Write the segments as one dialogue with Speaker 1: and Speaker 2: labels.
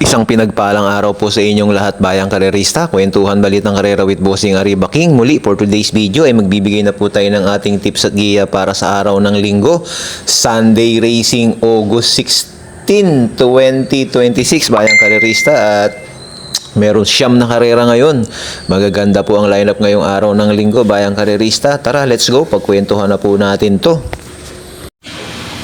Speaker 1: Isang pinagpalang araw po sa inyong lahat bayang karerista. Kwentuhan balitang karera with Bossing Arriba King. Muli for today's video ay magbibigay na po tayo ng ating tips at giya para sa araw ng linggo. Sunday Racing August 16, 2026 bayang karerista at meron siyam na karera ngayon. Magaganda po ang lineup ngayong araw ng linggo bayang karerista. Tara, let's go. Pagkwentuhan na po natin to.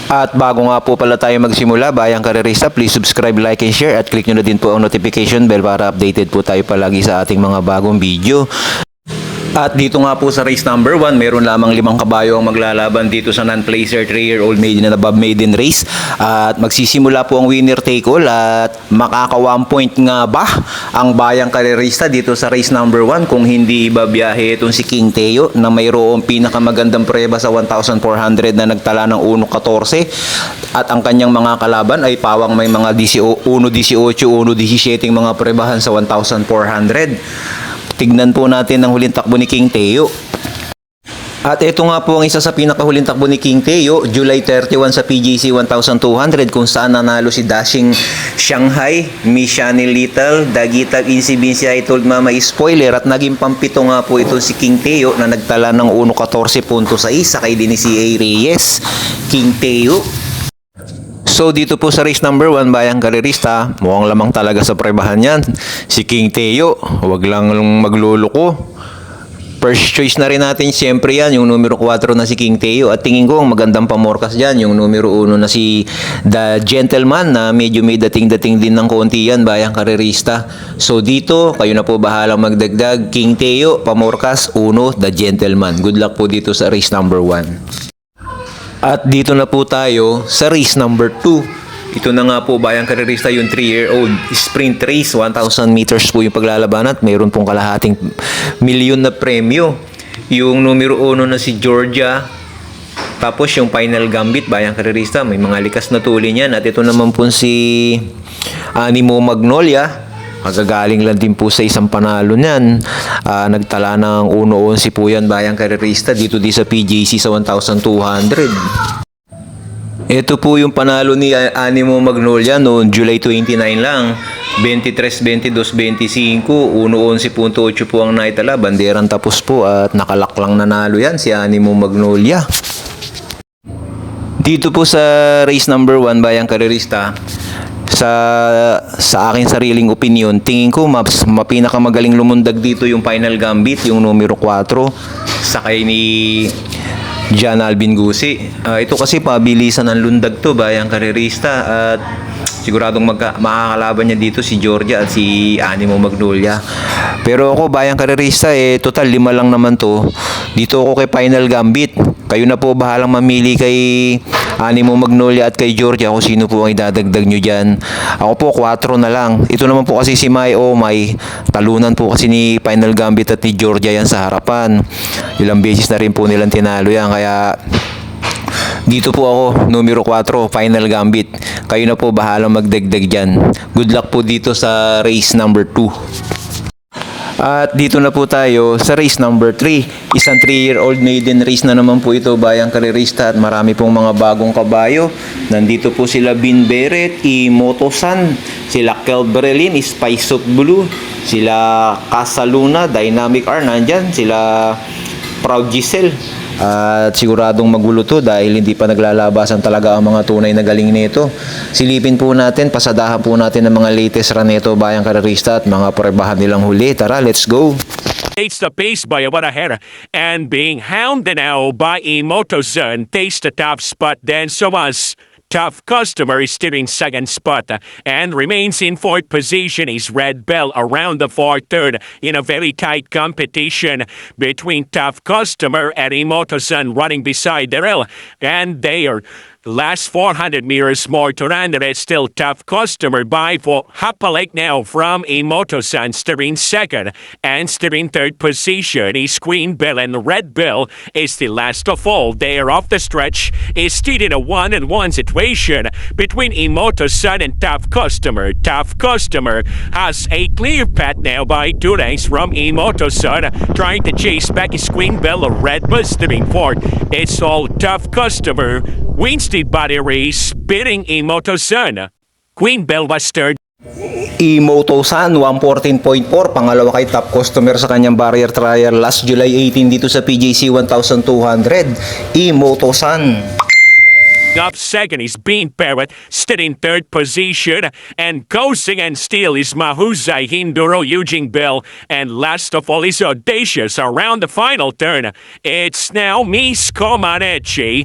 Speaker 1: At bago nga po pala tayo magsimula, bayang karerista, please subscribe, like, and share at click nyo na din po ang notification bell para updated po tayo palagi sa ating mga bagong video. At dito nga po sa race number 1, meron lamang 5 kabayo ang maglalaban dito sa non-placer 3-year-old maiden and above maiden race. At magsisimula po ang winner take all at makaka 1 point nga ba ang bayang karerista dito sa race number 1 kung hindi babiyahe itong si King Teo na mayroong pinakamagandang preba sa 1,400 na nagtala ng 1.14 at ang kanyang mga kalaban ay pawang may mga 1.18, 1.17 mga prebahan sa 1,400. Tignan po natin ang huling takbo ni King Teo. At ito nga po ang isa sa pinakahuling takbo ni King Teo, July 31 sa PGC 1200 kung saan nanalo si Dashing Shanghai, Miss Shani Little, Dagitag Insi Binsi I Told Mama Spoiler at naging pampito nga po ito si King Teo na nagtala ng 1.14.6 sakay din ni si A. Reyes. King Teo. So dito po sa race number 1 bayang karerista, mukhang lamang talaga sa prebahan yan. Si King Teo, wag lang magluloko. First choice na rin natin siyempre yan, yung numero 4 na si King Teo. At tingin ko ang magandang pamorkas dyan, yung numero 1 na si The Gentleman na medyo may dating-dating din ng konti yan bayang karerista. So dito, kayo na po bahalang magdagdag. King Teo, pamorkas 1, The Gentleman. Good luck po dito sa race number 1. At dito na po tayo sa race number 2. Ito na nga po bayang karerista yung 3-year-old sprint race. 1,000 meters po yung paglalaban at mayroon pong kalahating milyon na premyo. Yung numero 1 na si Georgia. Tapos yung final gambit bayang karerista. May mga likas na tulin yan. At ito naman po si Animo Magnolia. Magagaling lang din po sa isang panalo niyan. Nagtala ng 1.11 po yan bayang karerista dito di sa PJC sa 1,200. Ito po yung panalo ni Animo Magnolia noong July 29 lang. 23, 22, 25, 1.11.8 po ang naitala. Banderang tapos po at nakalaklang nanalo yan si Animo Magnolia. Dito po sa race number 1 bayang karerista, sa aking sariling opinion, tingin ko mapinakamagaling lumundag dito yung final gambit, yung numero 4 sakay ni John Alvin Gusi. Ito kasi pabilisan ng lundag to bayang karerista at siguradong makakalaban niya dito si Georgia at si Animo Magnolia. Pero ako bayang karerista total 5 lang naman to. Dito ako kay final gambit. Kayo na po bahalang mamili kay Animo Magnolia at kay Georgia kung sino po ang idadagdag nyo dyan. Ako po 4 na lang. Ito naman po kasi si May Omay. Talunan po kasi ni Final Gambit at ni Georgia yan sa harapan. Ilang beses na rin po nilang tinalo yan. Kaya dito po ako, numero 4, Final Gambit. Kayo na po bahalang magdagdag dyan. Good luck po dito sa race number 2. At dito na po tayo sa race number 3. Isang 3-year-old maiden race na naman po ito bayang karerista at marami pong mga bagong kabayo. Nandito po sila Bin Beret, Imoto-san, sila Kelbrelin, Spice of Blue, sila Casaluna, Dynamic R, nandyan, sila Proud Giselle. At siguradong magulo to dahil hindi pa naglalabasan talaga ang mga tunay na galing nito. Silipin po natin, pasadahan po natin ang mga latest run nito bayang karerista at mga prebahan nilang huli. Tara, let's go!
Speaker 2: Takes the pace by Awadahera and being hounded now by Imoto-san takes the top spot then so as Tough Customer is still in second spot and remains in fourth position is Red Bell around the fourth third in a very tight competition between Tough Customer and Imoto-san running beside the rail and they are last 400 meters more to run. There is still Tough Customer by for Hapalake now from Imoto-san steering second and steering third position is Queen Bell and Red Bell is the last of all. They are off the stretch is still in a 1-on-1 situation between Imoto-san and Tough Customer. Tough Customer has a clear path now by 2 lengths from Imoto-san trying to chase back his Queen Bell or Red Bell steering fourth. It's all Tough Customer wins the body race, beating Imoto-san. Queen Bell was third.
Speaker 1: Imoto-san 114.4, pangalawa kay top customer sa kanyang barrier trial last July 18 dito sa PJC 1200. Imoto-san.
Speaker 2: Up second is Bean Parrot, still in third position, and Coasting and Steel is Mahuzai Hinduro Eugene Bell, and last of all is Audacious around the final turn. It's now Miss Comaneci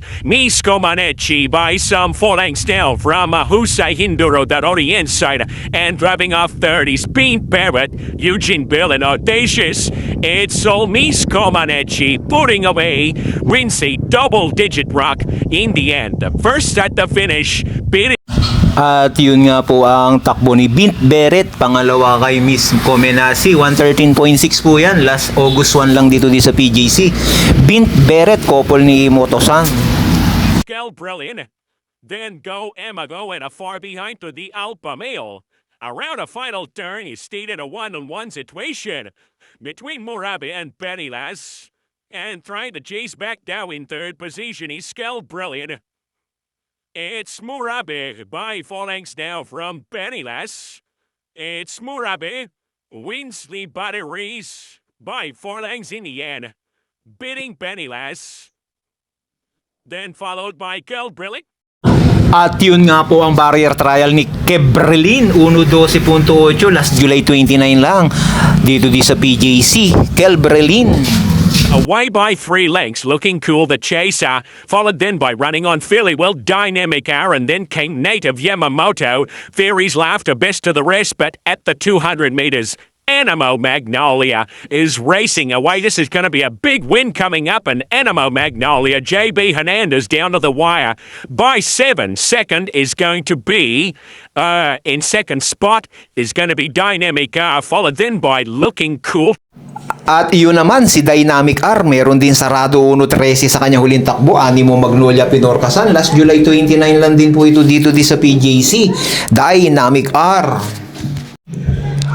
Speaker 2: by some 4 lengths down from Mahuzai Hinduro that on the inside, and driving off third is Bean Parrot, Eugene Bell, and Audacious. It's all Miss Comaneci putting away wins a double-digit rock in the end. First at the finish, beating
Speaker 1: At yun nga po ang takbo ni Bint Beret, pangalawa kay Miss Comenasi, 113.6 po yan, last August 1 lang dito sa PJC. Bint Beret, couple ni Imoto-san.
Speaker 2: Kel Brilliant. Then go Emago and a far behind to the Alpha Male. Around a final turn, he stayed in a one-on-one situation between Murabe and Benilas. And trying to chase back down in third position is Kel Brilliant. It's Murabe by 4 lengths now from Benilas. It's Murabe wins the batteries by 4 lengths in the end, beating Benilas. Then followed by Kel Brilliant.
Speaker 1: At yun nga po ang barrier trial ni Kebrelin, 1.12.8, last July 29 lang dito di sa PJC. Kebrelin.
Speaker 2: Away by 3 lengths, looking cool, the chaser, followed then by running on fairly well Dynamic Aaron, then came Native Yamamoto. Fairies laughter best to the rest, but at the 200 meters, Animo Magnolia is racing away. This is going to be a big win coming up, and Animo Magnolia, JB Hernandez down to the wire by 7. Second is going to be, in second spot, is going to be Dynamic R, followed then by Looking Cool.
Speaker 1: At iyon naman, si Dynamic R, meron din sarado 1.13 sa kanyang huling takbo, Animo Magnolia Pinorcasan. Last July 29 lang din po ito dito di sa PJC. Dynamic R.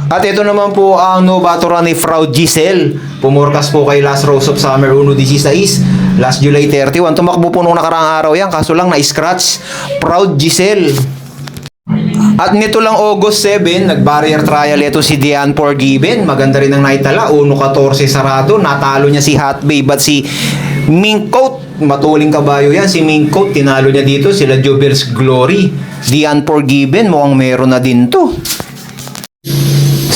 Speaker 1: At ito naman po ang Novatora ni Frau Giselle. Pumorkas po kay Last Rose of Summer 1.16. Last July 31. Tumakbo po nung nakaraang araw yan, kaso lang na-scratch. Proud Giselle. At nito lang August 7, nag-barrier trial ito si Diane Forgiven. Maganda rin ang naitala. 1.14 sarado. Natalo niya si Hot Babe at si Mink Coat. Matuling kabayo yan. Si Mink Coat, tinalo niya dito. Sila Jubel's Glory. Diane Forgiven, mukhang meron na din to.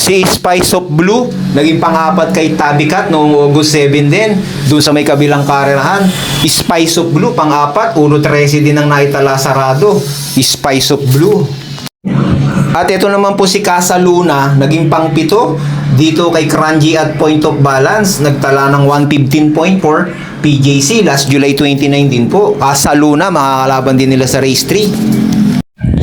Speaker 1: Si Spice of Blue, naging pang-apat kay Tabicat noong August 7 din, doon sa may kabilang karerahan. Spice of Blue, pang-apat, 1.13 din ang naitala sarado. Spice of Blue. At ito naman po si Casa Luna, naging pang-pito dito kay Crunchy at Point of Balance, nagtala ng 115.4 PJC, last July 29 din po. Casa Luna, makakalaban din nila sa race 3.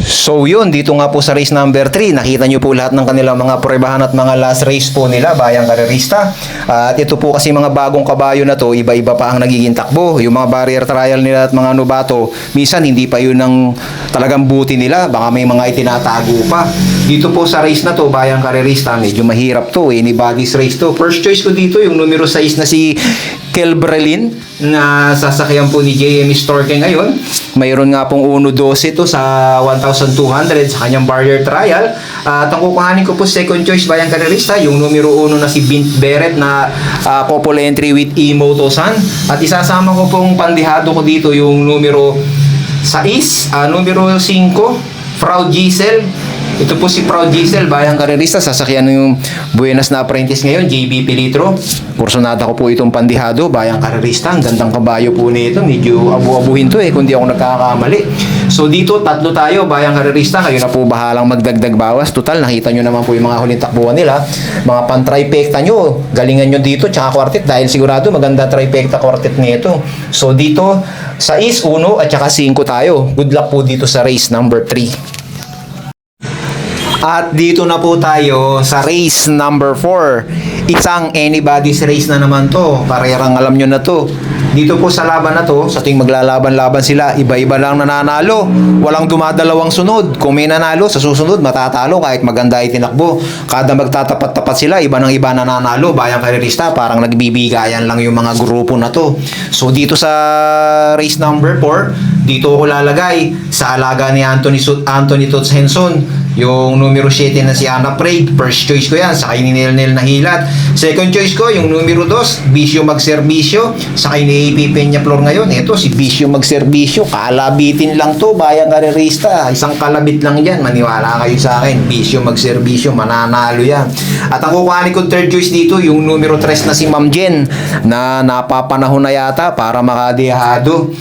Speaker 1: So yun, dito nga po sa race number 3, nakita nyo po lahat ng kanilang mga pruebahan at mga last race po nila, bayang karerista. At ito po kasi mga bagong kabayo na to, iba-iba pa ang nagiging takbo. Yung mga barrier trial nila at mga novato, minsan hindi pa yun ang talagang buti nila, baka may mga itinatago pa. Dito po sa race na to, bayang karerista, medyo mahirap to, anybody's race to. First choice ko dito, yung numero 6 na si Kelbrelin, na sasakyan po ni JM Storke ngayon. Mayroon nga pong 1.12 to sa 1,200 sa kanyang barrier trial. At ang kukuhanin ko po second choice bayang karerista, yung numero 1 na si Bint Beret na couple entry with Imoto-san. At isasama ko pong pandihado ko dito yung numero 6, numero 5, Frau Giselle. Ito po si Proud Giselle, bayang karerista, sasakyan ng Buenas na apprentice ngayon, JB Pilitro. Porsyonada ko po itong pandihado, bayang karerista. Ang gandang kabayo po nito, medyo abu-abuhin to kung di ako nagkakamali. So dito, tatlo tayo, bayang karerista. Kayo na po bahalang magdagdag bawas. Total, nakita nyo naman po yung mga huling takbuhan nila. Mga pan-trifecta nyo, galingan nyo dito, tsaka quartet, dahil sigurado maganda trifecta quartet nito. So dito, 6, 1, at tsaka 5 tayo. Good luck po dito sa race number 3. At dito na po tayo sa race number 4. Isang anybody's race na naman to. Parerang alam nyo na to. Dito po sa laban na to, sa tuwing maglalaban-laban sila, iba-iba lang nananalo. Walang dumadalawang sunod. Kung may nanalo, sa susunod matatalo kahit maganda itinakbo. Kada magtatapat-tapat sila, iba ng iba nananalo. Bayang karerista, parang nagbibigayan lang yung mga grupo na to. So dito sa race number 4, dito ko lalagay sa alaga ni Anthony Tots Henson, yung numero 7 na si Anna Prague. First choice ko yan, sa kay ni Nel na Hilat. Second choice ko, yung numero 2, Bisyo Magserbisyo, sa kay ni AP Peña Flor ngayon. Ito, si Bisyo Magserbisyo, kalabitin lang to, bayang karerista. Isang kalabit lang yan, maniwala kayo sa akin. Bisyo Magserbisyo, mananalo yan. At ang kukuhanin ko third choice dito, yung numero 3 na si Ma'am Jen, na napapanahon na yata para makadehado.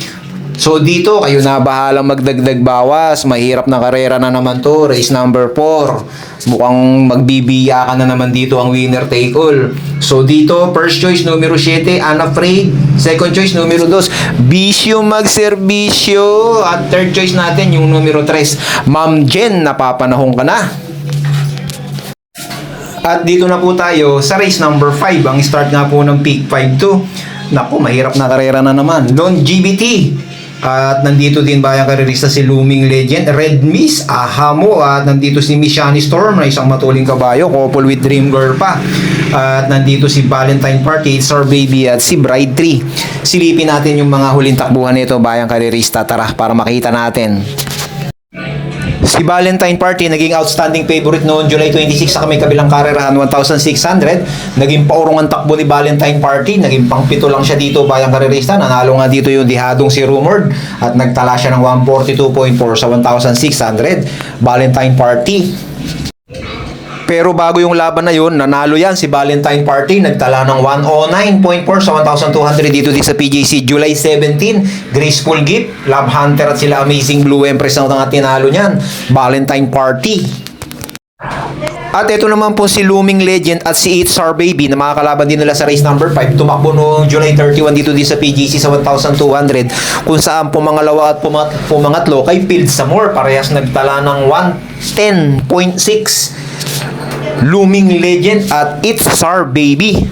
Speaker 1: So dito, kayo na bahalang magdagdag bawas. Mahirap na karera na naman to. Race number 4. Mukhang magbibiya ka na naman dito ang winner take all. So dito, first choice numero 7, Unafraid. Second choice numero 2, Bisyo Magserbisyo. At third choice natin yung numero 3, Ma'am Jen, napapanahon ka na. At dito na po tayo sa race number 5. Ang start nga po ng peak 5-2. Naku, mahirap na karera na naman. Longevity. At nandito din bayang karerista si Looming Legend, Red Miss, Ahamo. At nandito si Miss Shani Storm na isang matuling kabayo, couple with Dream Girl pa. At nandito si Valentine Party, It's Our Baby, at si Bride 3. Silipin natin yung mga huling takbuhan nito bayang karerista. Tara, para makita natin. Si Valentine Party naging outstanding favorite noong July 26 sa kabilang karerahan, 1,600. Naging paurong ang takbo ni Valentine Party. Naging pang-pito lang siya dito bayang karerista. Nanalo nga dito yung dihadong si Rumored at nagtala siya ng 142.4 sa 1,600. Valentine Party. Pero bago yung laban na yun, nanalo yan si Valentine Party. Nagtala ng 109.4 sa 1,200 dito din sa PJC. July 17, Graceful Gift, Love Hunter at sila Amazing Blue Empress ang tinalo niyan. Valentine Party. At ito naman po si Looming Legend at si It's Our Baby na makakalaban din nila sa race number 5. Tumakbo noong July 31 dito din sa PGC sa 1,200, kung saan pumangalawa at pumangatlo kay Field Samore. Parehas nagtala ng 110.6. Looming Legend at It's Our Baby.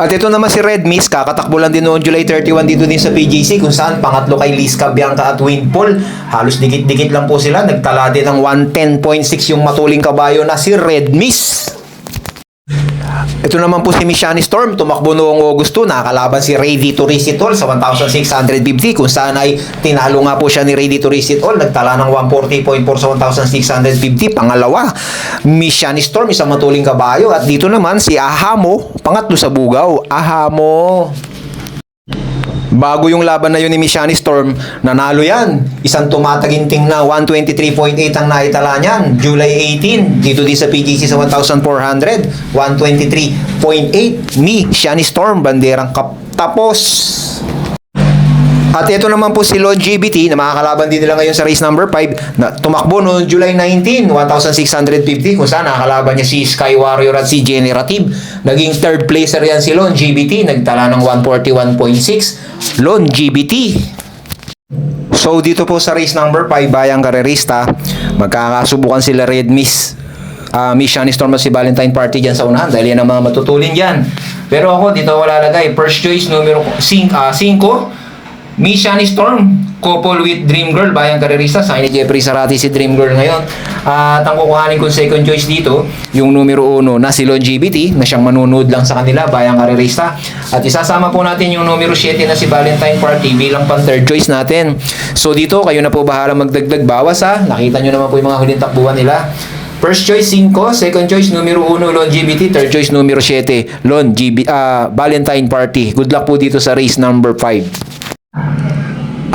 Speaker 1: At ito naman si Red Miss, kakatakbo lang din noong July 31 dito din sa PGC, kung saan pangatlo kay Liska Bianca at Windfall. Halos dikit-dikit lang po sila. Nagtala din ng 110.6 yung matuling kabayo na si Red Miss. Ito naman po si Miss Shani Storm, tumakbo noong Agosto, nakakalaban si Ready to Risk It All sa 1,650, kung saan ay tinalo nga po siya ni Ready to Risk It All. Nagtala ng 140.4 sa 1,650, pangalawa. Miss Shani Storm, isang matuling kabayo. At dito naman si Ahamo, pangatlo sa Bugaw. Ahamo. Bago yung laban na yun ni Miss Shani Storm, nanalo yan. Isang tumataginting na 123.8 ang naitala niyan. July 18, dito din sa PGC sa 1,400, 123.8. Miss Shani Storm, banderang tapos. At ito naman po si Longevity na makakalaban din nila ngayon sa race number 5 na tumakbo noong July 19, 1,650, kung saan nakakalaban niya si Sky Warrior at si Generative. Naging third placer yan si Longevity, nagtala ng 141.6. Longevity. So dito po sa race number 5 bayang karerista, magkakasubukan sila Red Miss, Miss Shani Storm at si Valentine Party dyan sa unahan dahil yan ang mga matutulin dyan. Pero ako dito wala lagay. First choice numero 5, Miss Shani Storm, couple with Dream Girl, bayang karerista. Sa ni Jeffrey Sarati si Dream Girl ngayon. At ang kukuhanin kong second choice dito, yung numero 1 na si Longevity, na siyang manunood lang sa kanila, bayang karerista. At isasama po natin yung numero 7 na si Valentine Party bilang pang third choice natin. So dito, kayo na po bahala magdagdag bawas ha. Nakita nyo naman po yung mga huling takbuhan nila. First choice 5, second choice numero 1 Longevity, third choice numero 7 Valentine Party. Good luck po dito sa race number 5.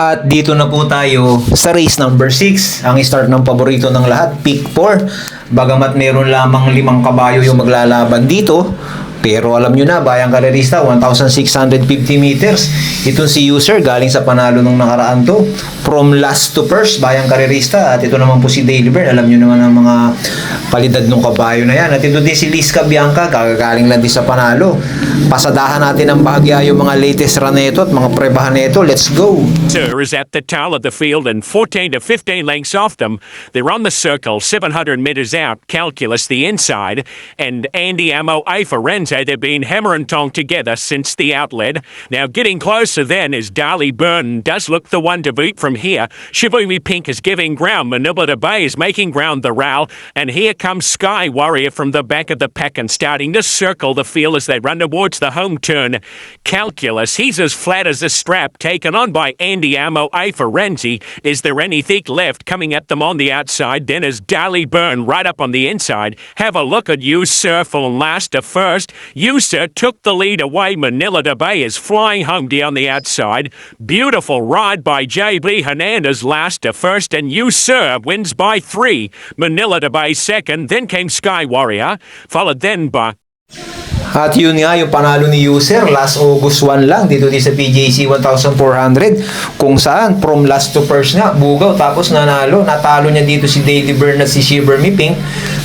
Speaker 1: At dito na po tayo sa race number 6. Ang start ng paborito ng lahat, Peak 4. Bagamat meron lamang 5 kabayo yung maglalaban dito, pero alam nyo na, bayang karerista, 1,650 meters. Ito si User, galing sa panalo nung nakaraan to. From last to first, bayang karerista. At ito naman po si Daily Bird. Alam nyo naman ang mga kalidad ng kabayo na yan. At ito din si Liska Bianca, gagaling lang din sa panalo. Pasadahan natin ang bahagya yung mga latest run nito at mga prebahan nito. Let's go!
Speaker 2: Is at the tail of the field and 14 to 15 lengths off them. They're on the circle, 700 meters out. Calculus the inside, and Andy Amo A for Renze. They've been hammer and tong together since the outlet. Now getting closer then is Darley Burton. Does look the one to beat from here. Shivumi Pink is giving ground. Manila Bay is making ground the rail, and here comes Sky Warrior from the back of the pack and starting to circle the field as they run towards the home turn. Calculus, he's as flat as a strap, taken on by Andy Amo A for Renzi. Is there anything left coming at them on the outside? Then is Dally Byrne right up on the inside. Have a look at you, Sir, from last to first. You, Sir, took the lead away. Manila de Bay is flying home down the outside. Beautiful ride by JB Hernandez last to first, and you, Sir, wins by 3. Manila de Bay second, then came Sky Warrior, followed then by
Speaker 1: At yun nga, yung panalo ni User, last August 1 lang, dito din sa PJC 1400, kung saan, from last to first nga, bugaw, tapos natalo niya dito si Daily Byrne at si Shiver Me Pink,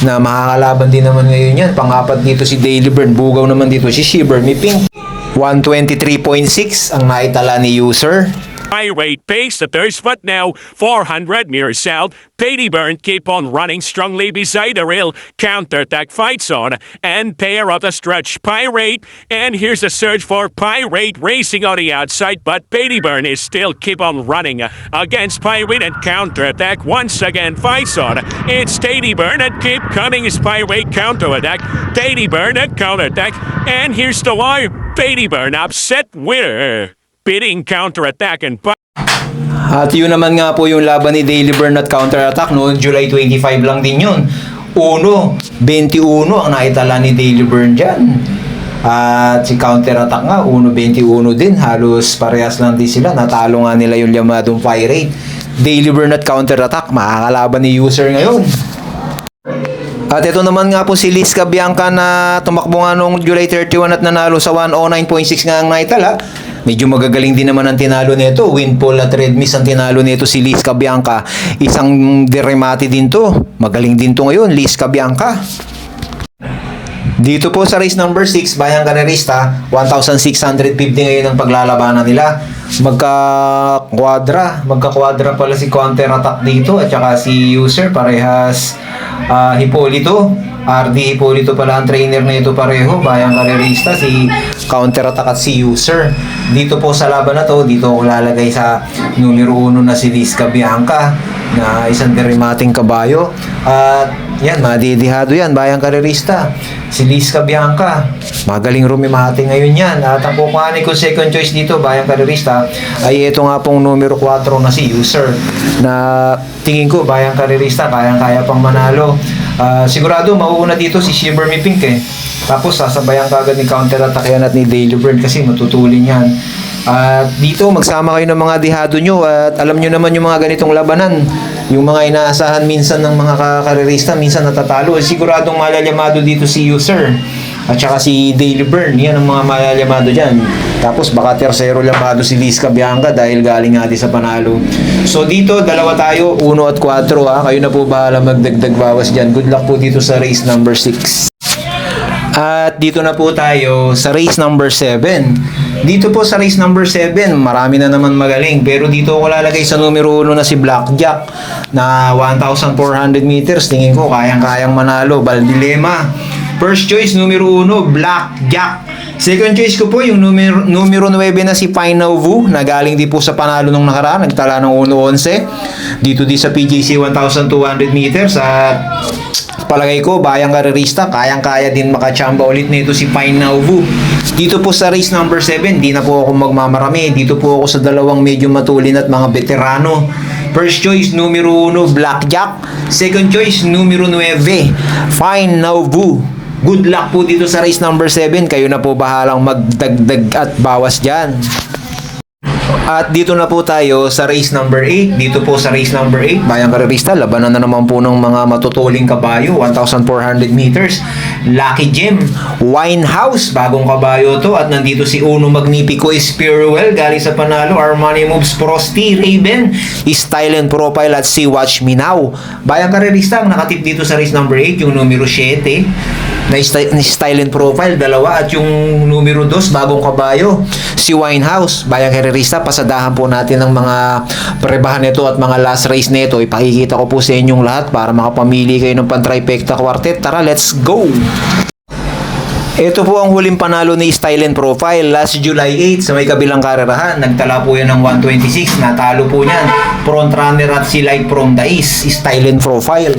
Speaker 1: na makakalaban din naman ngayon yan, pang-apat dito si Daily Byrne, bugaw naman dito si Shiver Me Pink. 123.6 ang naitala ni User.
Speaker 2: high rate pace. The third spot now, 400 meters south. Petey Byrne keep on running strongly beside the rail. Counter-attack fights on. And pair of the stretch Pirate. And here's a surge for Pirate racing on the outside. But Petey Byrne is still keep on running against Pirate and counter-attack once again fights on. It's Petey Byrne and keep coming as Pirate counter-attack. Petey Byrne and counter-attack. And here's the wire. Petey Byrne upset winner. Bidding counter-attack and
Speaker 1: At yun naman nga po yung laban ni Daily Byrne at counter-attack noon, July 25 lang din yun. 1-21 ang naitala ni Daily Byrne dyan. At si counter-attack nga, 1-21 din. Halos parehas lang din sila. Natalo nga nila yung Yamadong Pirate. Daily Byrne at counter-attack, makakalaban ni User ngayon. At ito naman nga po si Liz Cabianca na tumakbo nga noong July 31 at nanalo sa 109.6 nga ang naitala. Medyo magagaling din naman ang tinalo nito. Windfall at Red Miss ang tinalo nito si Liz Cabianca. Isang deremati din to. Magaling din to ngayon, Liz Cabianca. Dito po sa race number 6, Bayang Karerista, 1,650 ngayon ang paglalabanan nila. Magka-quadra pala si counter-attack dito at saka si User, parehas Hipolito. RD Hipolito pala ang trainer na ito pareho, Bayang Karerista, si counter-attack at si User. Dito po sa laban na to, dito ako lalagay sa numero 1 na si Liz Cabianca na isang derimating kabayo. At yan, madidihado yan, Bayang Karerista. Si Liz Cabianca, magaling rumimati ngayon yan. At ang kukuhanin ko second choice dito, Bayang Karerista, ay ito nga pong numero 4 na si User. Na tingin ko, Bayang Karerista, kayang-kaya pang manalo. Sigurado, mauuna dito si Shiver Me Pink eh. Tapos, sasabayan ka agad ni counter-attack yan at ni Daily Byrne kasi matutulin yan. At dito, magsama kayo ng mga dihado nyo at alam nyo naman yung mga ganitong labanan. Yung mga inaasahan minsan ng mga karerista, minsan natatalo. Siguradong malalyamado dito si User. At saka si Daily Byrne, yan ang mga malalyamado dyan. Tapos baka tersero lamado si Liz Cabianca dahil galing nga sa panalo. So dito, dalawa tayo, 1 at 4 ha. Kayo na po bahala magdagdag bawas dyan. Good luck po dito sa race number 6. At dito na po tayo sa race number 7. Dito po sa race number 7, marami na naman magaling. Pero dito ako lalagay sa numero 1 na si Blackjack na 1,400 meters. Tingin ko kayang-kayang manalo. Valdilema. First choice, numero 1, Blackjack. Second choice ko po yung numero 9 na si Final Vu na galing din po sa panalo nung nakaraan. Nagtala ng 1-11. Dito din sa PJC 1,200 meters. At palagay ko, Bayang Karerista, kayang-kaya din makachamba ulit nito si Pine Now Vu. Dito po sa race number 7, di na po ako magmamarami. Dito po ako sa dalawang medyo matulin at mga veterano. First choice, numero 1, Blackjack. Second choice, numero 9, Fine Now Vu. Good luck po dito sa race number 7. Kayo na po bahalang magdagdag at bawas dyan. At dito na po tayo sa race number 8. Dito po sa race number 8, Bayang Karerista, labanan na naman po ng mga matutuling kabayo, 1,400 meters. Lucky Gem, Winehouse, bagong kabayo to. At nandito si Uno Magnifico Spiritual, galing sa panalo, Armani Moves Frosty, Raven, Style and Profile at si Watch Me Now. Bayang Karerista, ang nakatip dito sa race number 8, yung numero 7 na Style and Profile, dalawa. At yung numero 2, bagong kabayo, si Winehouse. Bayang Karerista, pasadahan po natin ng mga prebahan nito at mga last race nito. Ipakikita ko po sa inyong lahat para makapamili kayo ng pan-trifecta quartet. Tara, let's go! Ito po ang huling panalo ni Style and Profile last July 8 sa may kabilang karerahan. Nagtala po yan ng 126. Natalo po niyan. Front runner at si Light from the East, Style and Profile.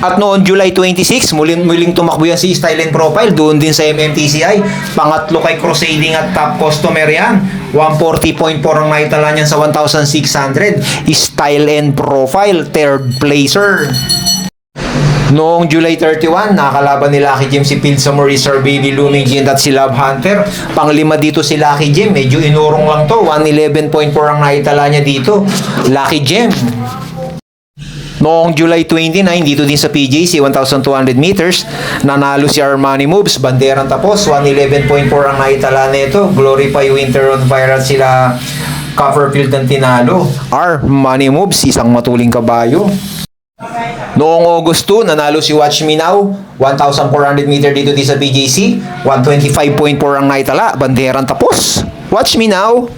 Speaker 1: At noon July 26, muling tumakbo yan si Style and Profile doon din sa MMTCI. Pangatlo kay Crusading at top customer yan. 140.4 ang naitala niyan sa 1,600. Style and Profile, third placer. Noong July 31, nakakalaban ni Lucky Gem si Pilsa Maurice, Baby Looming Giant at si Love Hunter. Panglima dito si Lucky Gem, medyo inurong lang to. 111.4 ang naitala niya dito. Lucky Gem. Noong July 29, dito din sa PJC, 1,200 meters, nanalo si Armani Moves, banderang tapos, 111.4 ang naitala nito. Glorify Winter on Fire at sila Copperfield ang tinalo. Armani Moves, isang matuling kabayo. Noong August 2, nanalo si Watch Me Now, 1,400 meter dito din sa PJC, 125.4 ang naitala, banderang tapos. Watch Me Now.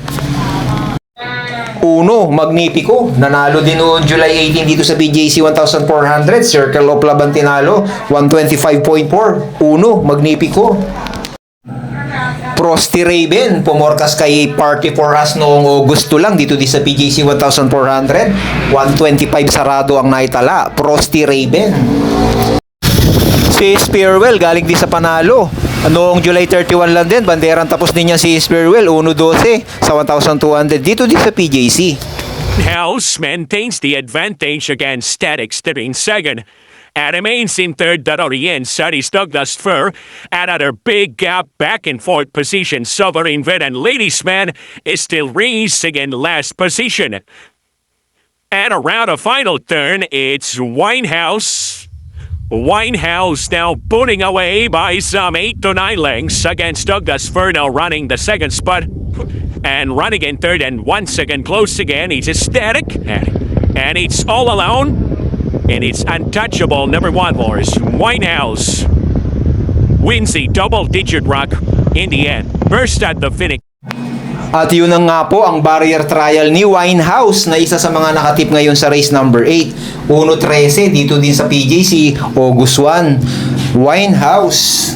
Speaker 1: Uno, Magnifico. Nanalo din noong July 18 dito sa BJC 1,400. Circle of Love ang tinalo. 125.4. Uno, Magnifico. Frosty Raven. Pumorkas kay Party for Us noong August 2 lang dito din sa PJC 1,400. 125 sarado ang naitala. Frosty Raven. Si Spearwell galing din sa panalo. Noong July 31 lang din, banderang tapos din niya si Spearwell, 1.12 sa 1,200 dito din sa PJC.
Speaker 2: House maintains the advantage against Static steering second and remains in third. That orients Sadie's Douglas Fur. Another big gap back in fourth position. Sovereign Vet and Ladies Man is still racing in last position. And around a final turn, it's Winehouse. Winehouse now pulling away by some 8 to 9 lengths against Douglas Fur, now running the second spot and running in third, and once again close again. It's Static and it's all alone, and it's untouchable number 1 horse Winehouse wins a double-digit rock in the end. First at the finish.
Speaker 1: At yun na nga po ang barrier trial ni Winehouse na isa sa mga nakatip ngayon sa race number 8. 1.13 dito din sa PJC, August 1. Winehouse.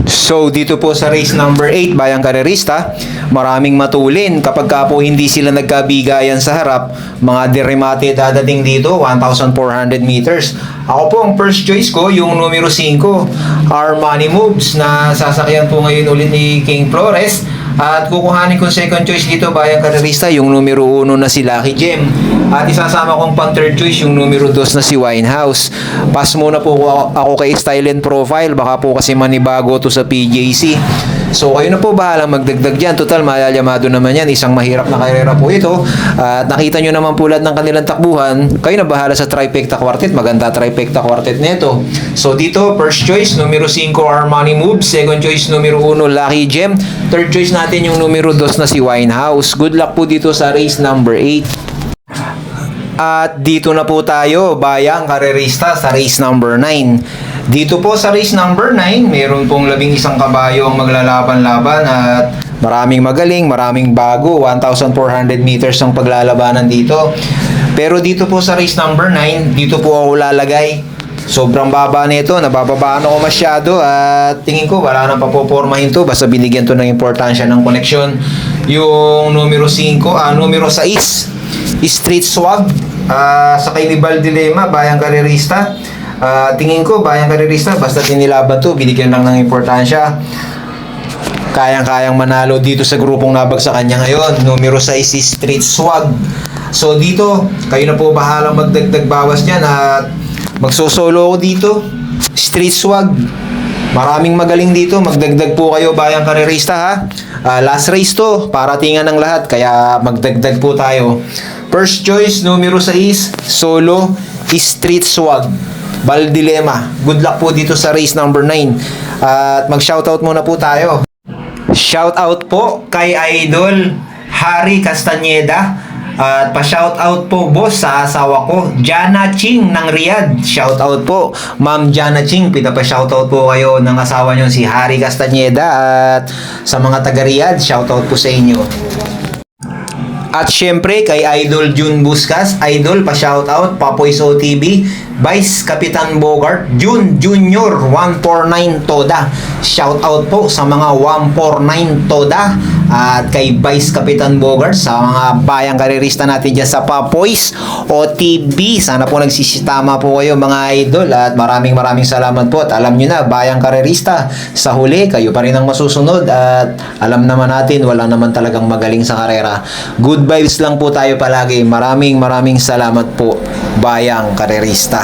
Speaker 1: So dito po sa race number 8, Bayang Karerista, maraming matulin. Kapag ka po hindi sila nagkabigayan sa harap, mga deremate dadating dito, 1,400 meters. Ako po, ang first choice ko, yung numero 5, Armani Moves, na sasakyan po ngayon ulit ni King Flores. At kukuhanin kong second choice dito, Bayang Karerista, yung numero 1 na si Lucky Gem. At isasama kong pang third choice, yung numero 2 na si Winehouse. Pass muna po ako kay Style and Profile, baka po kasi manibago to sa PJC. So kayo na po bahalang magdagdag dyan. Total, mayalyamado naman yan. Isang mahirap na karera po ito. At nakita nyo naman po lahat ng kanilang takbuhan. Kayo na bahala sa Trifecta Quartet. Maganda Trifecta Quartet nito. So dito, first choice, numero 5, Armani Moves. Second choice, numero 1, Lucky Gem. Third choice natin yung numero 2 na si Winehouse. Good luck po dito sa race number 8. At dito na po tayo, Bayang Karerista, sa race number 9. Dito po sa race number 9, meron pong 11 kabayo ang maglalaban-laban at maraming magaling, maraming bago. 1,400 meters ang paglalabanan dito. Pero dito po sa race number 9, dito po ako lalagay. Sobrang baba nito, nabababaan ako masyado at tingin ko wala nang papopormahin to, basta binigyan to ng importansya ng koneksyon. Yung numero 5, numero 6, Street Swag, sa kay Nibal Dilema, Bayang Karerista. Tingin ko, Bayang Karerista, basta tinilaban to, binigyan lang ng importansya. Kayang-kayang manalo dito sa grupong nabag sa kanya ngayon. Numero 6 si Street Swag. So dito, kayo na po bahalang magdagdag bawas niyan at magsosolo ako dito. Street Swag. Maraming magaling dito. Magdagdag po kayo, Bayang Karerista, ha. Last race to, paratingan ng lahat, kaya magdagdag po tayo. First choice, numero 6, solo, Street Swag, Bal Dilema. Good luck po dito sa race number 9. At mag-shoutout muna po tayo. Shoutout po kay Idol Harry Castañeda. At pa-shoutout po, boss, sa asawa ko, Jana Ching ng Riyadh. Shoutout po, Ma'am Jana Ching. Pinapa-shoutout po kayo ng asawa nyo, si Harry Castañeda. At sa mga taga-Riyadh, shoutout po sa inyo. At syempre, kay Idol June Buscas, Idol, pa-shoutout, Papoy's OTV, Vice Kapitan Bogart, June Junior, 149 Toda. Shoutout po sa mga 149 Toda. at kay Vice Kapitan Bogart, sa mga bayang karerista natin dyan sa Papoys OTB. Sana po nagsisitama po kayo mga idol, at maraming salamat po. At alam nyo na, bayang karerista, sa huli kayo pa rin ang masusunod, at alam naman natin wala naman talagang magaling sa karera. Good vibes lang po tayo palagi. Maraming salamat po bayang karerista.